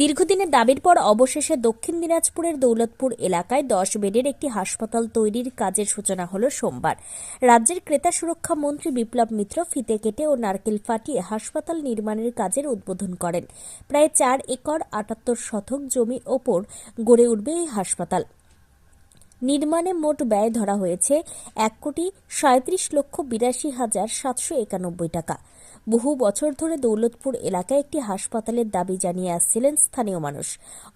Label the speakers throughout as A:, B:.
A: দীর্ঘদিনের দাবির পর অবশেষে দক্ষিণ দিনাজপুরের দৌলতপুর এলাকায় 10 বেডের একটি হাসপাতাল তৈরির কাজের সূচনা হলো সোমবার। রাজ্যের ক্রেতা সুরক্ষা মন্ত্রী বিপ্লব মিত্র ফিতে কেটে ও নারকেল ফাটিয়ে হাসপাতাল নির্মাণের কাজের উদ্বোধন করেন। প্রায় 4 একর 78 শতক জমির ওপর গড়ে উঠবে এই হাসপাতাল। নির্মাণে মোট ব্যয় ধরা হয়েছে 1,37,82,791 টাকা। বহু বছর ধরে দৌলতপুর এলাকায় একটি হাসপাতালের দাবি জানিয়ে আসছিলেন স্থানীয় মানুষ।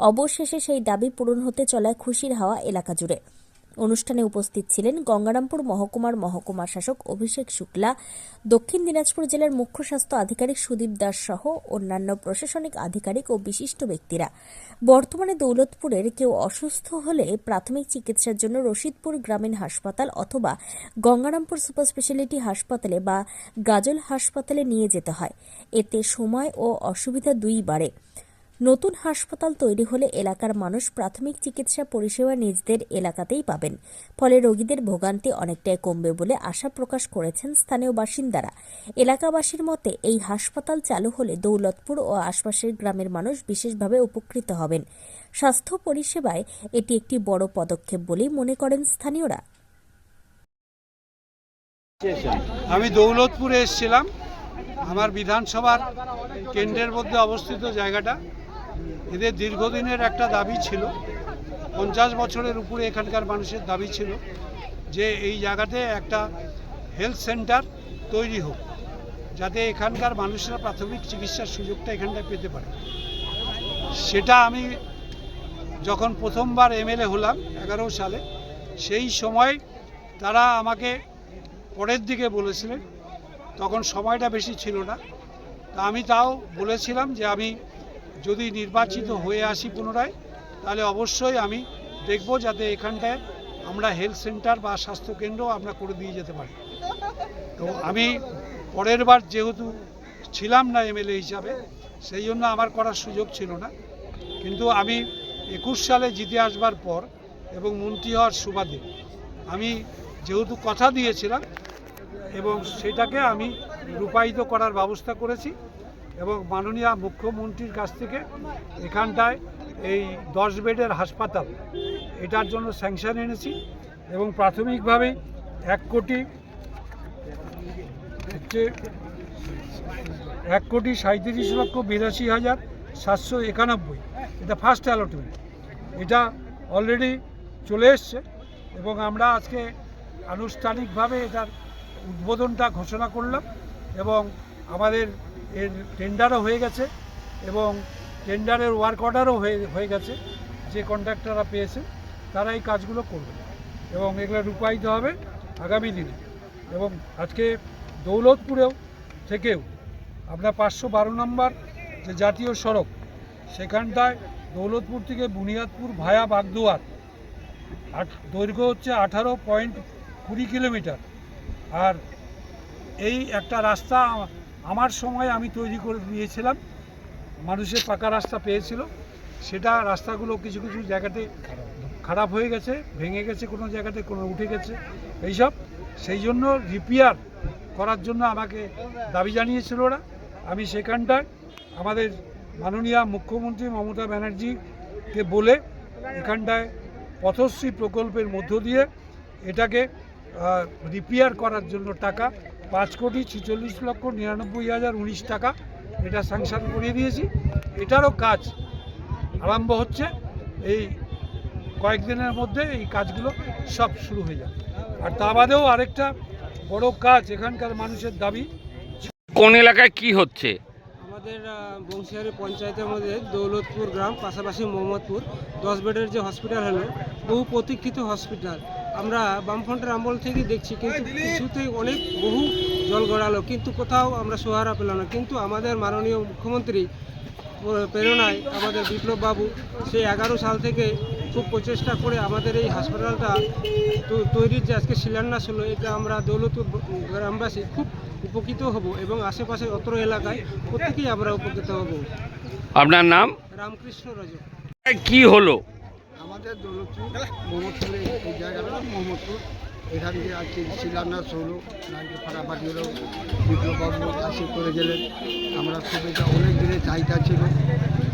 A: অবশেষে সেই দাবি পূরণ হতে চলায় খুশির হাওয়া এলাকা জুড়ে। অনুষ্ঠানে উপস্থিত ছিলেন গঙ্গারামপুর মহকুমার মহকুমা শাসক অভিষেক শুক্লা, দক্ষিণ দিনাজপুর জেলার মুখ্য স্বাস্থ্য আধিকারিক সুদীপ দাস সহ অন্যান্য প্রশাসনিক আধিকারিক ও বিশিষ্ট ব্যক্তিরা। বর্তমানে দৌলতপুরের কেউ অসুস্থ হলে প্রাথমিক চিকিৎসার জন্য রশিদপুর গ্রামীণ হাসপাতাল অথবা গঙ্গারামপুর সুপার স্পেশালিটি হাসপাতালে বা গাজল হাসপাতালে নিয়ে যেতে হয়। এতে সময় ও অসুবিধা দুই বাড়ে। নতুন হাসপাতাল তৈরি হলে এলাকার মানুষ প্রাথমিক চিকিৎসা পরিষেবা নিজেদের এলাকাতেই পাবেন। ফলে রোগীদের ভোগান্তি অনেকটাই কমবে বলে আশা প্রকাশ করেছেন স্থানীয় বাসিন্দারা। এলাকাবাসীর মতে এই হাসপাতাল চালু হলে দৌলতপুর ও আশপাশের গ্রামের মানুষ বিশেষভাবে উপকৃত হবেন। স্বাস্থ্য পরিষেবায় এটি একটি বড় পদক্ষেপ বলেই মনে করেন স্থানীয়রা।
B: আমি দৌলতপুরে এসেছিলাম। আমার বিধানসভার কেন্দ্রের মধ্যে অবস্থিত জায়গাটা, এদের দীর্ঘদিনের একটা দাবি ছিল, 50 বছরের উপরে এখানকার মানুষের দাবি ছিল যে এই জায়গাতে একটা হেলথ সেন্টার তৈরি হোক, যাতে এখানকার মানুষরা প্রাথমিক চিকিৎসার সুযোগটা এখানটায় পেতে পারে। সেটা আমি যখন প্রথমবার এমএলএ হলাম 11 সালে, সেই সময় তারা আমাকে পরের দিকে বলেছিলেন, তখন সময়টা বেশি ছিল না। তা আমি তাও বলেছিলাম যে আমি যদি নির্বাচিত হয়ে আসি পুনরায়, তাহলে অবশ্যই আমি দেখব যাতে এখানটায় আমরা হেলথ সেন্টার বা স্বাস্থ্যকেন্দ্র আমরা করে দিয়ে যেতে পারি। তো আমি পরের বার যেহেতু ছিলাম না এমএলএ হিসাবে, সেই জন্য আমার করার সুযোগ ছিল না। কিন্তু আমি 21 সালে জিতে আসবার পর এবং মন্ত্রী হওয়ার সুবাদে আমি যেহেতু কথা দিয়েছিলাম এবং সেটাকে আমি রূপায়িত করার ব্যবস্থা করেছি এবং মাননীয় মুখ্যমন্ত্রীর কাছ থেকে এখানটায় এই 10 বেডের হাসপাতাল এটার জন্য স্যাংশন এনেছি এবং প্রাথমিকভাবেই 1,37,82,791 এটা ফার্স্ট অ্যালটমেন্ট, এটা অলরেডি চলে এসছে এবং আমরা আজকে আনুষ্ঠানিকভাবে এটার উদ্বোধনটা ঘোষণা করলাম এবং আমাদের এর টেন্ডারও হয়ে গেছে এবং টেন্ডারের ওয়ার্ক অর্ডারও হয়ে গেছে। যে কন্ট্রাক্টররা পেয়েছে তারা এই কাজগুলো করবে এবং এগুলো রূপায়িত হবে আগামী দিনে। এবং আজকে দৌলতপুরেও থেকেও আপনার 512 নম্বর যে জাতীয় সড়ক, সেখানটায় দৌলতপুর থেকে বুনিয়াদপুর ভায়া বাগদুয়ার দৈর্ঘ্য হচ্ছে 18.20 কিলোমিটার। আর এই একটা রাস্তা আমার সময় আমি তৈরি করে দিয়েছিলাম, মানুষের পাকা রাস্তা পেয়েছিল, সেটা রাস্তাগুলো কিছু কিছু জায়গাতে খারাপ হয়ে গেছে, ভেঙে গেছে, কোনো জায়গাতে কোনো উঠে গেছে এইসব। সেই জন্য রিপেয়ার করার জন্য আমাকে দাবি জানিয়েছিল ওরা। আমি সেখানটায় আমাদের মাননীয় মুখ্যমন্ত্রী মমতা ব্যানার্জিকে বলে এখানটায় পথশ্রী প্রকল্পের মধ্য দিয়ে এটাকে রিপেয়ার করার জন্য টাকা 5,46,99,019 টাকা এটা স্যাংশন করিয়ে দিয়েছি। এটারও কাজ আরম্ভ হচ্ছে, এই কয়েকদিনের মধ্যে এই কাজগুলো সব শুরু হয়ে যাবে। আর তা বাদেও আরেকটা বড় কাজ এখানকার মানুষের দাবি।
C: কোন এলাকায় কি হচ্ছে?
D: আমাদের বংশিয়ারি পঞ্চায়েতের মধ্যে দৌলতপুর গ্রাম, পাশাপাশি মোহাম্মদপুর 10 বেডের যে হসপিটাল হলো, বহু প্রতীক্ষিত হসপিটাল। আমরা বামফ্রন্টের আমল থেকে দেখছি, কিন্তু কিছুতেই বহু জল গড়ালো, কিন্তু কোথাও আমরা সহারা পেলাম না। কিন্তু আমাদের মাননীয় মুখ্যমন্ত্রী প্রেরণায় আমাদের বিপ্লব বাবু সেই 11 সাল থেকে খুব প্রচেষ্টা করে আমাদের এই হাসপাতালটা তৈরির যে আজকে শিলান্যাস হলো, এটা আমরা দৌলতপুর গ্রামবাসী খুব উপকৃত হব এবং আশেপাশের অত্র এলাকায় প্রত্যেকেই আমরা উপকৃত হব।
C: আপনার নাম?
D: রামকৃষ্ণ রজক।
C: কি হলো?
E: আমাদের দৌলতপুর মোহাম্মদপুরে এই জায়গাটা মোহাম্মদপুর, এখান থেকে আজকে শিলান্যাস হলো, নারকেল ফাটাফাটি হলো, বিপ্লববাবু আসে করে গেলেন। আমরা খুব এটা অনেক দিনের চাহিদা ছিল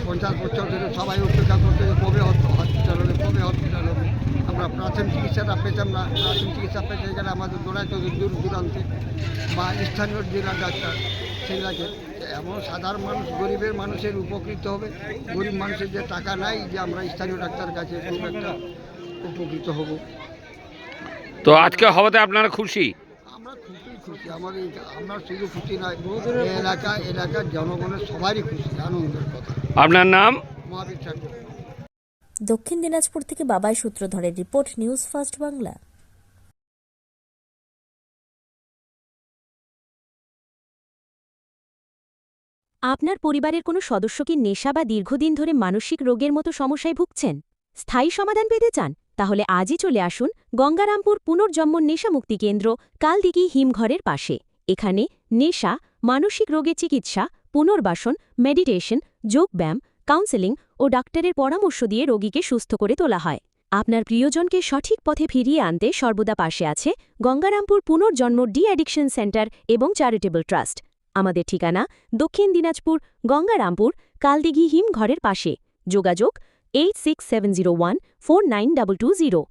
E: 50 বছর ধরে সবাই অপেক্ষা করতে যে কবে হসপিটাল হবে, কবে হসপিটাল হবে। আমরা প্রাথমিক চিকিৎসাটা পেতাম না। প্রাথমিক চিকিৎসা পেতে গেলে আমাদের দৌড়াইতে হতো দূর দূরান্তে, বা স্থানীয় জেলা ডাক্তার সেগুলাকে। এমন সাধারণ মানুষ, গরিবের মানুষের উপকৃত হবে। গরিব মানুষের যে টাকা নাই যে আমরা স্থানীয় ডাক্তার কাছে খুব একটা উপকৃত হব।
C: তো আজকে হওয়াতে আপনারা খুশি?
E: আমরা খুবই খুশি। আমরা শুধু খুশি নয়, এলাকার জনগণের সবারই খুশি, আনন্দের কথা।
C: আপনার নাম?
E: মহাবীর ঠাকুর।
A: দক্ষিণ দিনাজপুর থেকে বাবাই সূত্রধরের রিপোর্ট, নিউজ ফার্স্ট বাংলা।
F: আপনার পরিবারের কোনো সদস্য কি নেশা বা দীর্ঘদিন ধরে মানসিক রোগের মতো সমস্যায় ভুগছেন? স্থায়ী সমাধান পেতে চান? তাহলে আজই চলে আসুন গঙ্গারামপুর পুনর্জন্ম নেশামুক্তি কেন্দ্র, কালদিঘি হিমঘরের পাশে। এখানে নেশা, মানসিক রোগের চিকিৎসা, পুনর্বাসন, মেডিটেশন, যোগব্যায়াম, কাউন্সেলিং ও ডাক্তারের পরামর্শ দিয়ে রোগীকে সুস্থ করে তোলা হয়। আপনার প্রিয়জনকে সঠিক পথে ফিরিয়ে আনতে সর্বদা পাশে আছে গঙ্গারামপুর পুনর্জন্ম ডি অ্যাডিকশন সেন্টার এবং চ্যারিটেবল ট্রাস্ট। আমাদের ঠিকানা দক্ষিণ দিনাজপুর, গঙ্গারামপুর, কালদিঘি হিমঘরের পাশে। যোগাযোগ 8670149220।